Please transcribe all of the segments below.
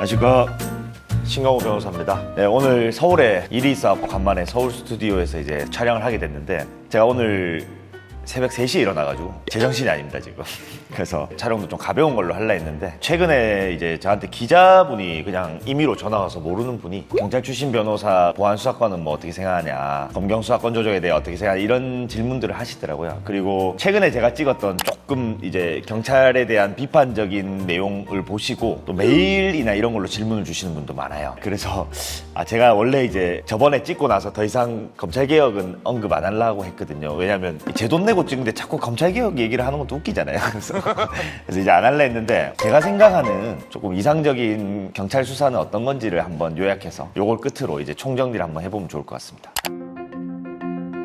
안녕하십니까, 신강호 변호사입니다. 네, 오늘 서울에 일이 있어서 간만에 서울 스튜디오에서 이제 촬영을 하게 됐는데, 제가 오늘 새벽 3시에 일어나가지고 제정신이 아닙니다 지금. 그래서 촬영도 좀 가벼운 걸로 하려 했는데, 최근에 이제 저한테 기자분이 그냥 임의로 전화 와서, 모르는 분이 경찰 출신 변호사 보안 수사권은 뭐 어떻게 생각하냐, 검경 수사권 조정에 대해 어떻게 생각하냐, 이런 질문들을 하시더라고요. 그리고 최근에 제가 찍었던 조금 이제 경찰에 대한 비판적인 내용을 보시고 또 메일이나 이런 걸로 질문을 주시는 분도 많아요. 그래서 제가 원래 이제 저번에 찍고 나서 더 이상 검찰개혁은 언급 안 하려고 했거든요. 왜냐면 제 돈 내고 찍는데 자꾸 검찰개혁 얘기를 하는 것도 웃기잖아요. 그래서 이제 안 할래 했는데, 제가 생각하는 조금 이상적인 경찰 수사는 어떤 건지를 한번 요약해서 요걸 끝으로 이제 총정리를 한번 해보면 좋을 것 같습니다.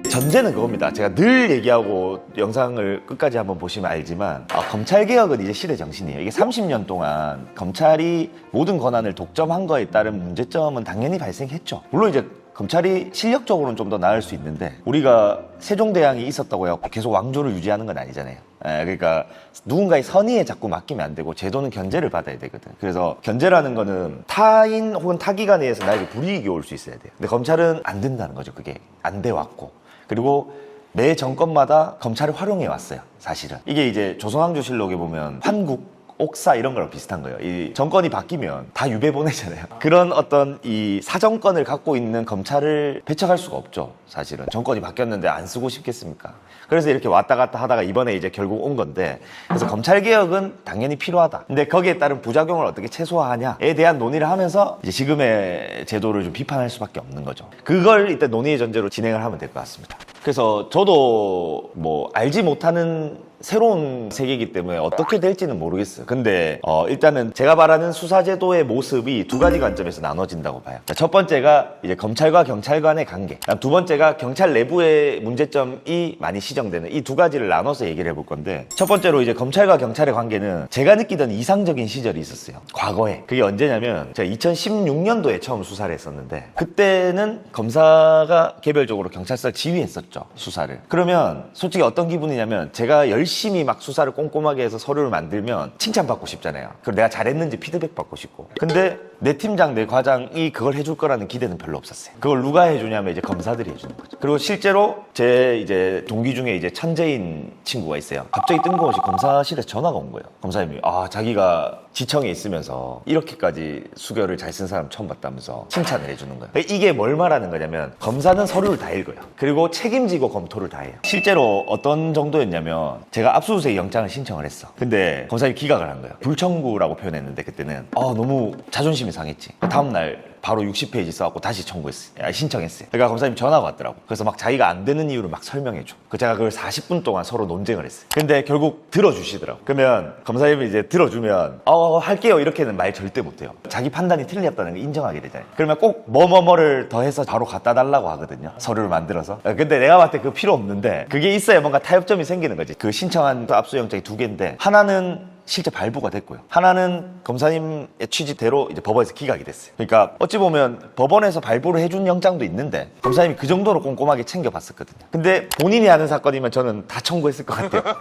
전제는 그겁니다. 제가 늘 얘기하고 영상을 끝까지 한번 보시면 알지만, 검찰개혁은 이제 시대 정신이에요. 이게 30년 동안 검찰이 모든 권한을 독점한 거에 따른 문제점은 당연히 발생했죠. 물론 이제 검찰이 실력적으로는 좀 더 나을 수 있는데, 우리가 세종대왕이 있었다고 해서 계속 왕조를 유지하는 건 아니잖아요. 그러니까 누군가의 선의에 자꾸 맡기면 안 되고, 제도는 견제를 받아야 되거든. 그래서 견제라는 거는 타인 혹은 타기관에 의해서 나에게 불이익이 올 수 있어야 돼요. 근데 검찰은 안 된다는 거죠. 그게 안 돼 왔고, 그리고 매 정권마다 검찰을 활용해 왔어요. 사실은 이게 이제 조선왕조실록에 보면 환국, 옥사 이런 거랑 비슷한 거예요. 이 정권이 바뀌면 다 유배 보내잖아요. 그런 어떤 이 사정권을 갖고 있는 검찰을 배척할 수가 없죠. 사실은 정권이 바뀌었는데 안 쓰고 싶겠습니까? 그래서 이렇게 왔다 갔다 하다가 이번에 이제 결국 온 건데, 그래서 검찰개혁은 당연히 필요하다. 근데 거기에 따른 부작용을 어떻게 최소화하냐에 대한 논의를 하면서 이제 지금의 제도를 좀 비판할 수밖에 없는 거죠. 그걸 일단 논의의 전제로 진행을 하면 될 것 같습니다. 그래서 저도 뭐 알지 못하는 새로운 세계이기 때문에 어떻게 될지는 모르겠어요. 근데 일단은 제가 말하는 수사제도의 모습이 두 가지 관점에서 나눠진다고 봐요. 첫 번째가 이제 검찰과 경찰 간의 관계, 두 번째가 경찰 내부의 문제점이 많이 시정되는, 이 두 가지를 나눠서 얘기를 해볼 건데, 첫 번째로 이제 검찰과 경찰의 관계는 제가 느끼던 이상적인 시절이 있었어요, 과거에. 그게 언제냐면, 제가 2016년도에 처음 수사를 했었는데, 그때는 검사가 개별적으로 경찰서를 지휘했었죠, 수사를. 그러면 솔직히 어떤 기분이냐면, 제가 열심히 막 수사를 꼼꼼하게 해서 서류를 만들면 칭찬받고 싶잖아요. 그리고 내가 잘했는지 피드백 받고 싶고. 근데 내 팀장, 내 과장이 그걸 해줄 거라는 기대는 별로 없었어요. 그걸 누가 해주냐면 이제 검사들이 해주는 거죠. 그리고 실제로 제 이제 동기 중에 이제 천재인 친구가 있어요. 갑자기 뜬금없이 검사실에서 전화가 온 거예요. 검사님이 자기가 지청에 있으면서 이렇게까지 수결을 잘 쓴 사람 처음 봤다면서 칭찬을 해주는 거예요. 이게 뭘 말하는 거냐면, 검사는 서류를 다 읽어요. 그리고 책임지고 검토를 다 해요. 실제로 어떤 정도였냐면, 제가 압수수색 영장을 신청을 했어. 근데 검사님이 기각을 한 거예요. 불청구라고 표현했는데, 그때는 너무 자존심이 상했지. 다음날 바로 60페이지 써갖고 다시 신청했어요. 그러니까 검사님 전화가 왔더라고. 그래서 막 자기가 안 되는 이유를 막 설명해줘. 제가 그걸 40분 동안 서로 논쟁을 했어요. 근데 결국 들어주시더라고. 그러면 검사님이 이제 들어주면 할게요 이렇게는 말 절대 못해요. 자기 판단이 틀렸다는 걸 인정하게 되잖아요. 그러면 꼭 뭐뭐뭐를 더해서 바로 갖다 달라고 하거든요, 서류를 만들어서. 근데 내가 봤을 때 그거 필요 없는데, 그게 있어야 뭔가 타협점이 생기는 거지. 그 신청한 압수영장이 두 개인데, 하나는 실제 발부가 됐고요, 하나는 검사님의 취지대로 이제 법원에서 기각이 됐어요. 그러니까 어찌 보면 법원에서 발부를 해준 영장도 있는데, 검사님이 그 정도로 꼼꼼하게 챙겨봤었거든요. 근데 본인이 하는 사건이면 저는 다 청구했을 것 같아요.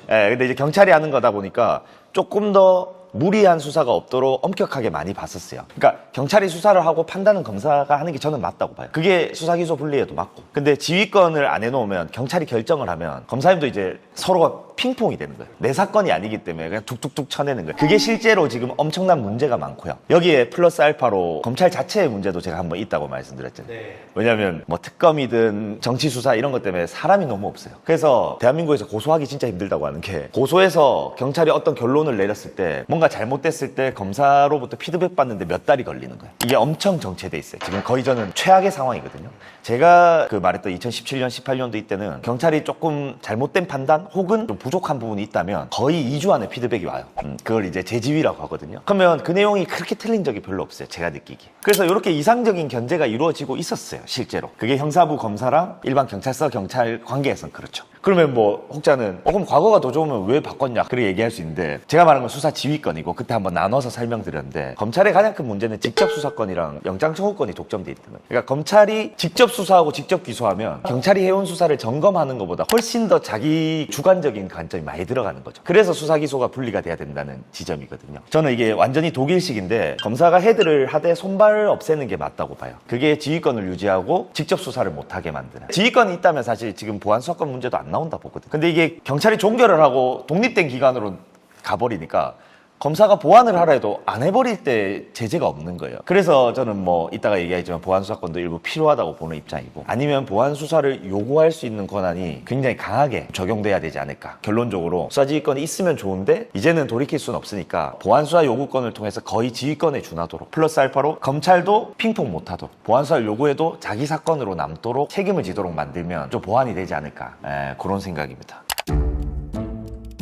근데 이제 경찰이 하는 거다 보니까 조금 더 무리한 수사가 없도록 엄격하게 많이 봤었어요. 그러니까 경찰이 수사를 하고 판단은 검사가 하는 게 저는 맞다고 봐요. 그게 수사기소 분리에도 맞고. 근데 지휘권을 안 해놓으면, 경찰이 결정을 하면 검사님도 이제 서로가 핑퐁이 되는 거예요. 내 사건이 아니기 때문에 그냥 툭툭툭 쳐내는 거예요. 그게 실제로 지금 엄청난 문제가 많고요. 여기에 플러스 알파로 검찰 자체의 문제도 제가 한번 있다고 말씀드렸잖아요. 왜냐하면 뭐 특검이든 정치 수사 이런 것 때문에 사람이 너무 없어요. 그래서 대한민국에서 고소하기 진짜 힘들다고 하는 게, 고소해서 경찰이 어떤 결론을 내렸을 때, 뭔가 잘못됐을 때 검사로부터 피드백 받는데 몇 달이 걸리는 거예요. 이게 엄청 정체돼 있어요. 지금 거의 저는 최악의 상황이거든요. 제가 말했던 2017년, 18년도 이때는 경찰이 조금 잘못된 판단 혹은 좀 부족한 부분이 있다면 거의 2주 안에 피드백이 와요. 그걸 이제 재지휘라고 하거든요. 그러면 그 내용이 그렇게 틀린 적이 별로 없어요, 제가 느끼기에. 그래서 이렇게 이상적인 견제가 이루어지고 있었어요, 실제로. 그게 형사부 검사랑 일반 경찰서 경찰 관계에선 그렇죠. 그러면 뭐 혹자는 그럼 과거가 더 좋으면 왜 바꿨냐, 그렇게 얘기할 수 있는데, 제가 말하는 건 수사 지휘권 지휘권이고 그때 한번 나눠서 설명드렸는데 검찰의 가장 큰 문제는 직접 수사권이랑 영장 청구권이 독점돼 있는 거예요. 그러니까 검찰이 직접 수사하고 직접 기소하면 경찰이 해온 수사를 점검하는 것보다 훨씬 더 자기 주관적인 관점이 많이 들어가는 거죠. 그래서 수사 기소가 분리가 돼야 된다는 지점이거든요. 저는 이게 완전히 독일식인데 검사가 헤드를 하되 손발을 없애는 게 맞다고 봐요. 그게 지휘권을 유지하고 직접 수사를 못하게 만드는. 지휘권이 있다면 사실 지금 보안 수사권 문제도 안 나온다 보거든요. 근데 이게 경찰이 종결을 하고 독립된 기관으로 가버리니까 검사가 보안을 하라 해도 안 해버릴 때 제재가 없는 거예요. 그래서 저는 뭐 이따가 얘기하지만 보안 수사권도 일부 필요하다고 보는 입장이고, 아니면 보안 수사를 요구할 수 있는 권한이 굉장히 강하게 적용돼야 되지 않을까. 결론적으로 수사지휘권이 있으면 좋은데 이제는 돌이킬 수는 없으니까 보안 수사 요구권을 통해서 거의 지휘권에 준하도록, 플러스 알파로 검찰도 핑퐁 못하도록, 보안 수사를 요구해도 자기 사건으로 남도록 책임을 지도록 만들면 좀 보완이 되지 않을까, 그런 생각입니다.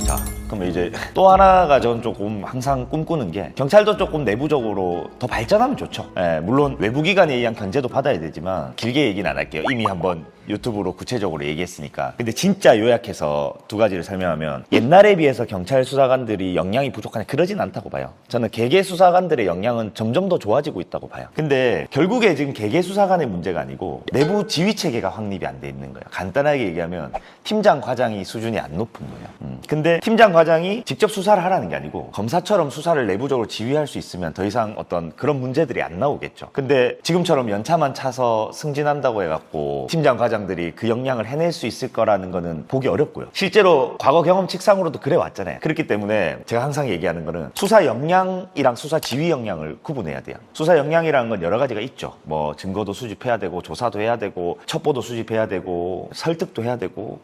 자, 그럼 이제 또 하나가 전 조금 항상 꿈꾸는 게, 경찰도 조금 내부적으로 더 발전하면 좋죠. 물론 외부기관에 의한 견제도 받아야 되지만 길게 얘기는 안 할게요. 이미 한번 유튜브로 구체적으로 얘기했으니까. 근데 진짜 요약해서 두 가지를 설명하면, 옛날에 비해서 경찰 수사관들이 역량이 부족하냐, 그러진 않다고 봐요. 저는 개개 수사관들의 역량은 점점 더 좋아지고 있다고 봐요. 근데 결국에 지금 개개 수사관의 문제가 아니고 내부 지휘 체계가 확립이 안 돼 있는 거예요. 간단하게 얘기하면 팀장 과장이 수준이 안 높은 거예요. 근데 팀장 과장이 직접 수사를 하라는 게 아니고 검사처럼 수사를 내부적으로 지휘할 수 있으면 더 이상 어떤 그런 문제들이 안 나오겠죠. 근데 지금처럼 연차만 차서 승진한다고 해갖고 팀장 과장들이 그 역량을 해낼 수 있을 거라는 거는 보기 어렵고요. 실제로 과거 경험칙상으로도 그래 왔잖아요. 그렇기 때문에 제가 항상 얘기하는 거는 수사 역량이랑 수사 지휘 역량을 구분해야 돼요. 수사 역량이라는 건 여러 가지가 있죠. 뭐 증거도 수집해야 되고, 조사도 해야 되고, 첩보도 수집해야 되고, 설득도 해야 되고,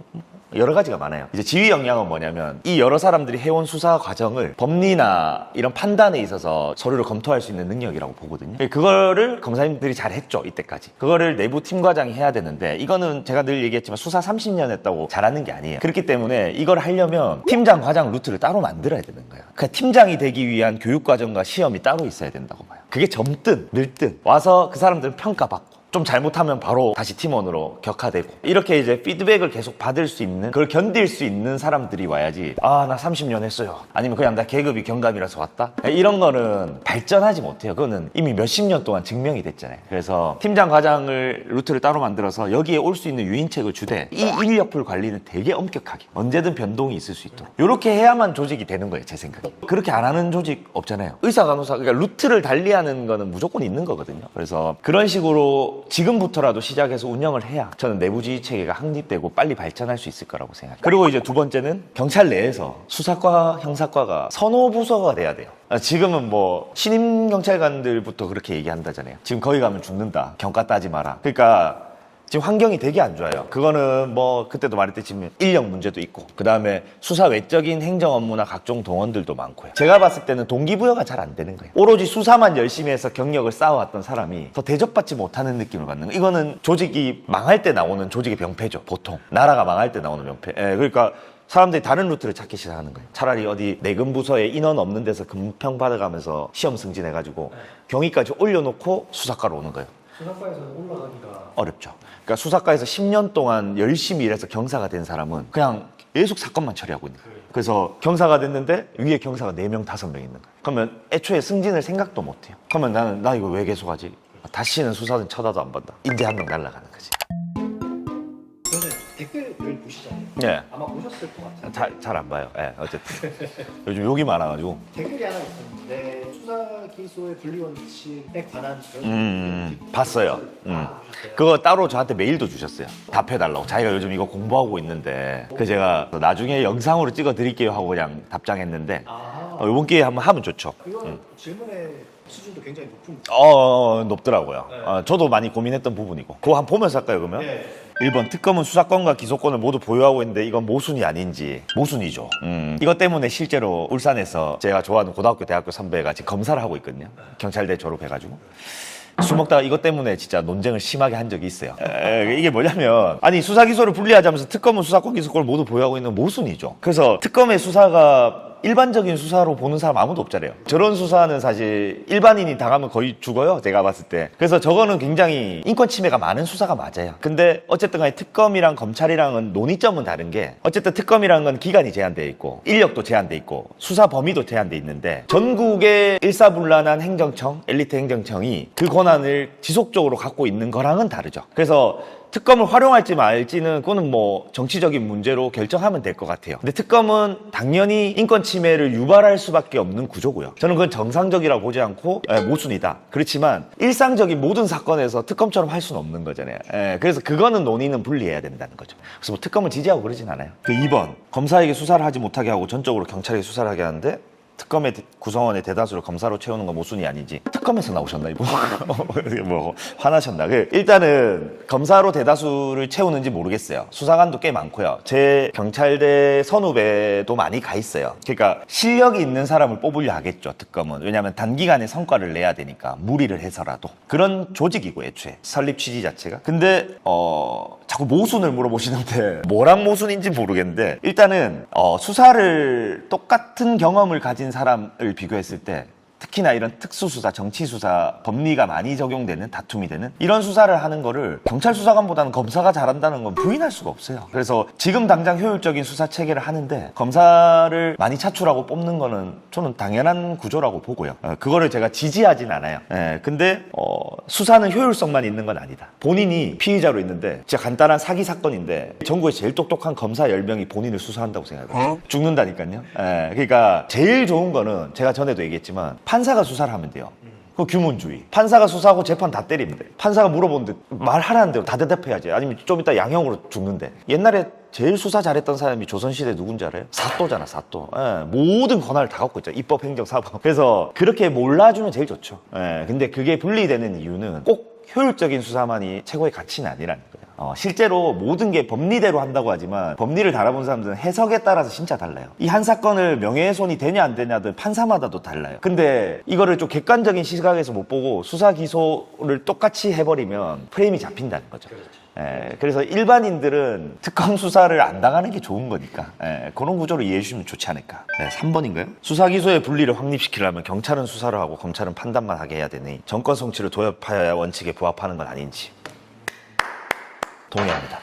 여러 가지가 많아요. 이제 지휘 역량은 뭐냐면, 이 여러 사람들이 해온 수사 과정을 법리나 이런 판단에 있어서 서류를 검토할 수 있는 능력이라고 보거든요. 그거를 검사님들이 잘 했죠, 이때까지. 그거를 내부 팀과장이 해야 되는데, 이거는 제가 늘 얘기했지만 수사 30년 했다고 잘하는 게 아니에요. 그렇기 때문에 이걸 하려면 팀장 과장 루트를 따로 만들어야 되는 거예요. 그러니까 팀장이 되기 위한 교육과정과 시험이 따로 있어야 된다고 봐요. 그게 젊든 늘든 와서 그 사람들은 평가받고, 좀 잘못하면 바로 다시 팀원으로 격하되고, 이렇게 이제 피드백을 계속 받을 수 있는, 그걸 견딜 수 있는 사람들이 와야지, 아, 나 30년 했어요, 아니면 그냥 나 계급이 경감이라서 왔다, 이런 거는 발전하지 못해요. 그거는 이미 몇십 년 동안 증명이 됐잖아요. 그래서 팀장 과장을 루트를 따로 만들어서 여기에 올 수 있는 유인책을 주되, 이 인력풀 관리는 되게 엄격하게 언제든 변동이 있을 수 있도록 이렇게 해야만 조직이 되는 거예요, 제 생각에. 그렇게 안 하는 조직 없잖아요. 의사 간호사, 그러니까 루트를 달리하는 거는 무조건 있는 거거든요. 그래서 그런 식으로 지금부터라도 시작해서 운영을 해야 저는 내부지휘 체계가 확립되고 빨리 발전할 수 있을 거라고 생각해요. 그리고 이제 두 번째는 경찰 내에서 수사과, 형사과가 선호부서가 돼야 돼요. 지금은 뭐 신임 경찰관들부터 그렇게 얘기한다잖아요. 지금 거기 가면 죽는다, 경과 따지 마라. 그러니까 지금 환경이 되게 안 좋아요. 그거는 뭐 그때도 말했듯이 인력 문제도 있고, 그 다음에 수사 외적인 행정 업무나 각종 동원들도 많고요. 제가 봤을 때는 동기부여가 잘 안 되는 거예요. 오로지 수사만 열심히 해서 경력을 쌓아왔던 사람이 더 대접받지 못하는 느낌을 받는 거예요. 이거는 조직이 망할 때 나오는 조직의 병폐죠, 보통. 나라가 망할 때 나오는 병폐. 그러니까 사람들이 다른 루트를 찾기 시작하는 거예요. 차라리 어디 내근 부서에 인원 없는 데서 금평 받아가면서 시험 승진해가지고 경위까지 올려놓고 수사과로 오는 거예요. 수사과에서는 올라가기가 어렵죠. 그러니까 수사과에서 10년 동안 열심히 일해서 경사가 된 사람은 그냥 계속 사건만 처리하고 있는 거예요. 그래서 경사가 됐는데 위에 경사가 4명, 5명 있는 거예요. 그러면 애초에 승진을 생각도 못 해요. 그러면 나 이거 왜 계속하지? 다시는 수사는 쳐다도 안 본다. 인재 한 명 날아가는 거지. 저는 댓글을 보시잖아요. 네. 아마 보셨을 것 같아요. 잘 안 봐요. 어쨌든 요즘 욕이 많아가지고. 댓글이 하나 있었는데, 수사 기소의 분리원칙에 관한 그런 봤어요. 보셨어요? 그거 따로 저한테 메일도 주셨어요. 답해달라고. 자기가 요즘 이거 공부하고 있는데, 그 제가 나중에 영상으로 찍어드릴게요 하고 그냥 답장했는데, 이번 기회에 한번 하면 좋죠. 이건 질문의 수준도 굉장히 높은 거. 높더라고요. 네. 저도 많이 고민했던 부분이고. 그거 한번 보면서 할까요, 그러면? 네. 1번, 특검은 수사권과 기소권을 모두 보유하고 있는데 이건 모순이 아닌지. 모순이죠. 이것 때문에 실제로 울산에서 제가 좋아하는 고등학교, 대학교 선배가 지금 검사를 하고 있거든요. 경찰대 졸업해가지고. 술 먹다가 이것 때문에 진짜 논쟁을 심하게 한 적이 있어요. 이게 뭐냐면, 아니, 수사 기소를 분리하자면서 특검은 수사권, 기소권을 모두 보유하고 있는 모순이죠. 그래서 특검의 수사가 일반적인 수사로 보는 사람 아무도 없잖아요. 저런 수사는 사실 일반인이 당하면 거의 죽어요, 제가 봤을 때. 그래서 저거는 굉장히 인권 침해가 많은 수사가 맞아요. 근데 어쨌든 간에 특검이랑 검찰이랑은 논의점은 다른 게, 어쨌든 특검이라는 건 기간이 제한되어 있고 인력도 제한되어 있고 수사 범위도 제한되어 있는데, 전국의 일사불란한 행정청, 엘리트 행정청이 그 권한을 지속적으로 갖고 있는 거랑은 다르죠. 그래서 특검을 활용할지 말지는 그거는 뭐 정치적인 문제로 결정하면 될 것 같아요. 근데 특검은 당연히 인권 침해를 유발할 수밖에 없는 구조고요. 저는 그건 정상적이라고 보지 않고 모순이다. 그렇지만 일상적인 모든 사건에서 특검처럼 할 수는 없는 거잖아요. 그래서 그거는 논의는 분리해야 된다는 거죠. 그래서 뭐 특검을 지지하고 그러진 않아요. 그 2번, 검사에게 수사를 하지 못하게 하고 전적으로 경찰에게 수사를 하게 하는데 특검의 구성원의 대다수를 검사로 채우는 건 모순이 아니지. 특검에서 나오셨나 이분? 뭐 화나셨나? 일단은 검사로 대다수를 채우는지 모르겠어요. 수사관도 꽤 많고요. 제 경찰대 선후배도 많이 가 있어요. 그러니까 실력이 있는 사람을 뽑으려 하겠죠, 특검은. 왜냐하면 단기간에 성과를 내야 되니까, 무리를 해서라도. 그런 조직이고, 애초에 설립 취지 자체가. 근데 자꾸 모순을 물어보시는데 뭐랑 모순인지 모르겠는데, 일단은 수사를 똑같은 경험을 가진 사람을 비교했을 때, 특히나 이런 특수수사, 정치수사, 법리가 많이 적용되는, 다툼이 되는 이런 수사를 하는 거를 경찰 수사관보다는 검사가 잘한다는 건 부인할 수가 없어요. 그래서 지금 당장 효율적인 수사 체계를 하는데 검사를 많이 차출하고 뽑는 거는 저는 당연한 구조라고 보고요. 그거를 제가 지지하진 않아요. 근데 수사는 효율성만 있는 건 아니다. 본인이 피의자로 있는데, 진짜 간단한 사기 사건인데 전국에 제일 똑똑한 검사 10명이 본인을 수사한다고 생각해요. 죽는다니까요. 그러니까 제일 좋은 거는, 제가 전에도 얘기했지만, 판사가 수사를 하면 돼요. 그 규문주의. 판사가 수사하고 재판 다 때리면 돼. 판사가 물어보는데 말하라는 대로 다 대답해야지. 아니면 좀 이따 양형으로 죽는데. 옛날에 제일 수사 잘했던 사람이 조선시대 누군지 알아요? 사또잖아, 사또. 모든 권한을 다 갖고 있잖아. 입법, 행정, 사법. 그래서 그렇게 몰라주면 제일 좋죠. 근데 그게 분리되는 이유는 꼭 효율적인 수사만이 최고의 가치는 아니라는 거예요. 실제로 모든 게 법리대로 한다고 하지만, 법리를 달아본 사람들은 해석에 따라서 진짜 달라요. 이 한 사건을 명예훼손이 되냐 안 되냐든 판사마다도 달라요. 근데 이거를 좀 객관적인 시각에서 못 보고 수사 기소를 똑같이 해버리면 프레임이 잡힌다는 거죠. 그래서 일반인들은 특검 수사를 안 당하는 게 좋은 거니까, 그런 구조로 이해해 주시면 좋지 않을까. 3번인가요? 수사 기소의 분리를 확립시키려면 경찰은 수사를 하고 검찰은 판단만 하게 해야 되니 정권 성취를 도입하여야 원칙에 부합하는 건 아닌지. 동의합니다.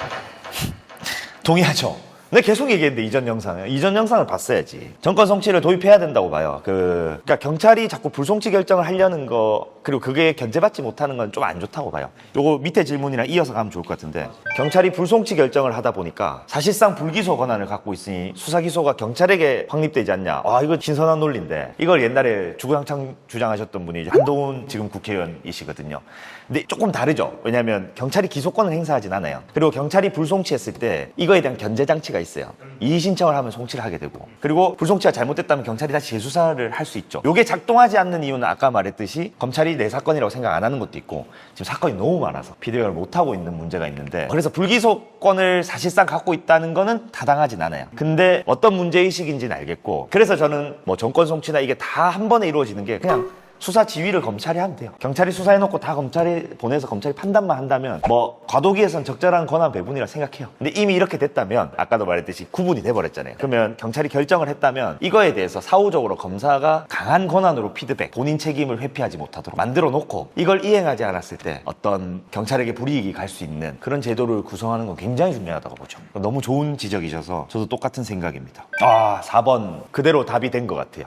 동의하죠. 근데 계속 얘기했는데, 이전 영상을 봤어야지. 정권 성취를 도입해야 된다고 봐요. 그러니까 경찰이 자꾸 불송치 결정을 하려는 거, 그리고 그게 견제받지 못하는 건 좀 안 좋다고 봐요. 요거 밑에 질문이랑 이어서 가면 좋을 것 같은데, 경찰이 불송치 결정을 하다 보니까 사실상 불기소 권한을 갖고 있으니 수사 기소가 경찰에게 확립되지 않냐. 이거 신선한 논리인데, 이걸 옛날에 주구장창 주장하셨던 분이 한동훈 지금 국회의원이시거든요. 근데 조금 다르죠. 왜냐하면 경찰이 기소권을 행사하진 않아요. 그리고 경찰이 불송치했을 때 이거에 대한 견제 장치가 있어요. 이의 신청을 하면 송치를 하게 되고, 그리고 불송치가 잘못됐다면 경찰이 다시 재수사를 할 수 있죠. 이게 작동하지 않는 이유는 아까 말했듯이 검찰이 내 사건이라고 생각 안 하는 것도 있고, 지금 사건이 너무 많아서 비대응을 못 하고 있는 문제가 있는데, 그래서 불기소권을 사실상 갖고 있다는 거는 타당하진 않아요. 근데 어떤 문제의식인지는 알겠고, 그래서 저는 뭐 정권 송치나 이게 다 한 번에 이루어지는 게, 그냥 수사 지휘를 검찰이 하면 돼요. 경찰이 수사해놓고 다 검찰이 보내서 검찰이 판단만 한다면 뭐 과도기에선 적절한 권한 배분이라 생각해요. 근데 이미 이렇게 됐다면, 아까도 말했듯이 구분이 돼버렸잖아요. 그러면 경찰이 결정을 했다면 이거에 대해서 사후적으로 검사가 강한 권한으로 피드백, 본인 책임을 회피하지 못하도록 만들어 놓고, 이걸 이행하지 않았을 때 어떤 경찰에게 불이익이 갈 수 있는 그런 제도를 구성하는 건 굉장히 중요하다고 보죠. 너무 좋은 지적이셔서 저도 똑같은 생각입니다. 4번 그대로 답이 된 것 같아요.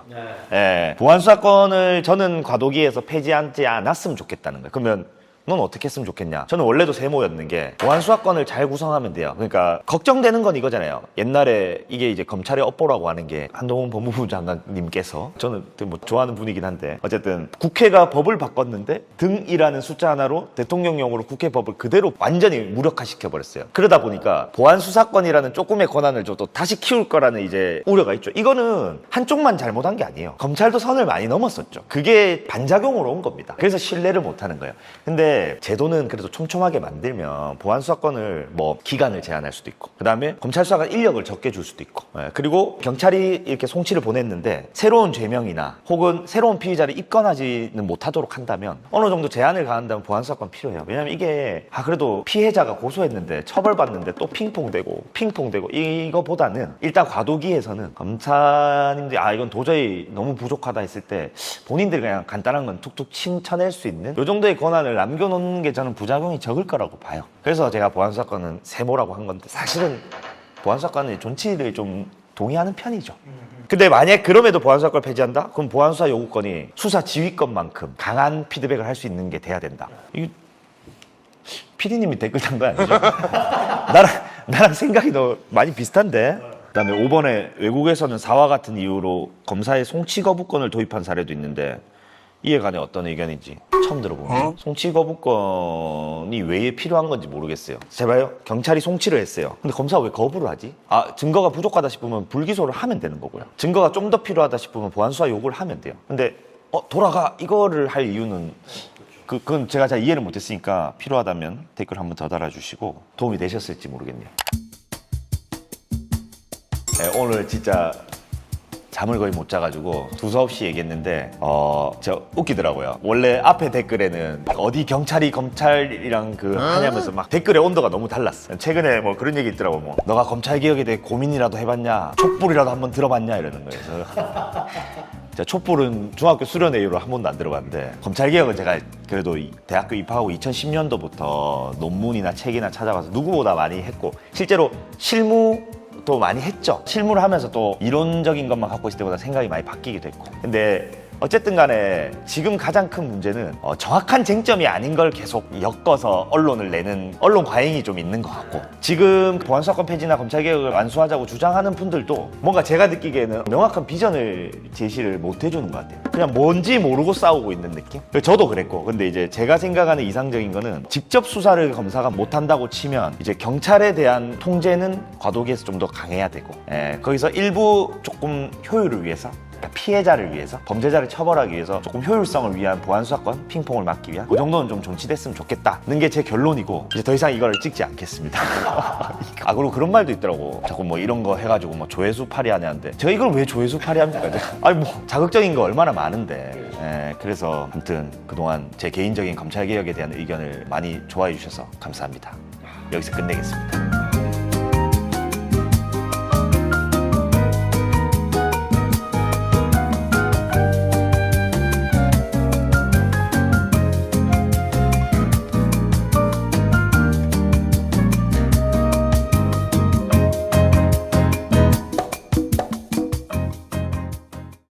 보안 수사권을 저는 과도기에서 폐지하지 않았으면 좋겠다는 거예요. 그러면 넌 어떻게 했으면 좋겠냐? 저는 원래도 세모였는 게, 보안 수사권을 잘 구성하면 돼요. 그러니까 걱정되는 건 이거잖아요. 옛날에 이게 이제 검찰의 업보라고 하는 게, 한동훈 법무부 장관님께서, 저는 뭐 좋아하는 분이긴 한데, 어쨌든 국회가 법을 바꿨는데 등이라는 숫자 하나로 대통령령으로 국회 법을 그대로 완전히 무력화시켜 버렸어요. 그러다 보니까 보안 수사권이라는 조금의 권한을 줘도 다시 키울 거라는 이제 우려가 있죠. 이거는 한쪽만 잘못한 게 아니에요. 검찰도 선을 많이 넘었었죠. 그게 반작용으로 온 겁니다. 그래서 신뢰를 못 하는 거예요. 근데 근데 제도는 그래도 촘촘하게 만들면 보안 수사권을 뭐 기간을 제한할 수도 있고, 그 다음에 검찰 수사관 인력을 적게 줄 수도 있고, 그리고 경찰이 이렇게 송치를 보냈는데 새로운 죄명이나 혹은 새로운 피의자를 입건하지는 못하도록 한다면 어느 정도 제한을 가한다면 보안 수사권 필요해요. 왜냐면 이게 그래도 피해자가 고소했는데 처벌받는데 또 핑퐁되고 이거보다는 일단 과도기에서는 검사님들이 이건 도저히 너무 부족하다 했을 때 본인들이 그냥 간단한 건 툭툭 쳐낼 수 있는 이 정도의 권한을 남겨놓는 게 저는 부작용이 적을 거라고 봐요. 그래서 제가 보안수사권은 세모라고 한 건데 사실은 보안수사권의 존치를 좀 동의하는 편이죠. 근데 만약 그럼에도 보안수사권을 폐지한다? 그럼 보안수사 요구권이 수사 지휘권만큼 강한 피드백을 할 수 있는 게 돼야 된다. 이거 PD님이 댓글 단 거 아니죠? 나랑 생각이 너무 많이 비슷한데? 그다음에 5번에 외국에서는 사와 같은 이유로 검사의 송치 거부권을 도입한 사례도 있는데 이에 관해 어떤 의견인지 처음 들어보네요. 송치 거부권이 왜 필요한 건지 모르겠어요. 제발요. 경찰이 송치를 했어요. 근데 검사가 왜 거부를 하지? 증거가 부족하다 싶으면 불기소를 하면 되는 거고요. 증거가 좀 더 필요하다 싶으면 보안수사 요구를 하면 돼요. 근데 돌아가 이거를 할 이유는 그건 제가 잘 이해를 못했으니까 필요하다면 댓글 한번 더 달아주시고 도움이 되셨을지 모르겠네요. 네, 오늘 진짜 잠을 거의 못 자가지고 두서없이 얘기했는데 진짜 웃기더라고요. 원래 앞에 댓글에는 어디 경찰이 검찰이랑 하냐면서 막 댓글의 온도가 너무 달랐어. 최근에 뭐 그런 얘기 있더라고. 뭐 너가 검찰 개혁에 대해 고민이라도 해봤냐, 촛불이라도 한번 들어봤냐 이러는 거예요. 그래서 촛불은 중학교 수련회 이후로 한 번도 안 들어봤는데 검찰 개혁은 제가 그래도 대학교 입학하고 2010년도부터 논문이나 책이나 찾아가서 누구보다 많이 했고 실제로 실무도 많이 했죠. 실무를 하면서 또 이론적인 것만 갖고 있을 때보다 생각이 많이 바뀌기도 했고. 근데 어쨌든 간에 지금 가장 큰 문제는 정확한 쟁점이 아닌 걸 계속 엮어서 언론을 내는 언론 과잉이 좀 있는 것 같고, 지금 보안수사권 폐지나 검찰개혁을 완수하자고 주장하는 분들도 뭔가 제가 느끼기에는 명확한 비전을 제시를 못 해주는 것 같아요. 그냥 뭔지 모르고 싸우고 있는 느낌? 저도 그랬고. 근데 이제 제가 생각하는 이상적인 거는 직접 수사를 검사가 못한다고 치면 이제 경찰에 대한 통제는 과도기에서 좀 더 강해야 되고, 거기서 일부 조금 효율을 위해서, 피해자를 위해서, 범죄자를 처벌하기 위해서 조금 효율성을 위한 보안수사권 핑퐁을 막기 위한 그 정도는 좀 존치됐으면 좋겠다는 게 제 결론이고, 이제 더 이상 이걸 찍지 않겠습니다. 그리고 그런 말도 있더라고. 자꾸 뭐 이런 거 해가지고 뭐 조회수 파리하냐는데 제가 이걸 왜 조회수 파리합니까? 아니 뭐 자극적인 거 얼마나 많은데. 그래서 아무튼 그동안 제 개인적인 검찰개혁에 대한 의견을 많이 좋아해 주셔서 감사합니다. 여기서 끝내겠습니다.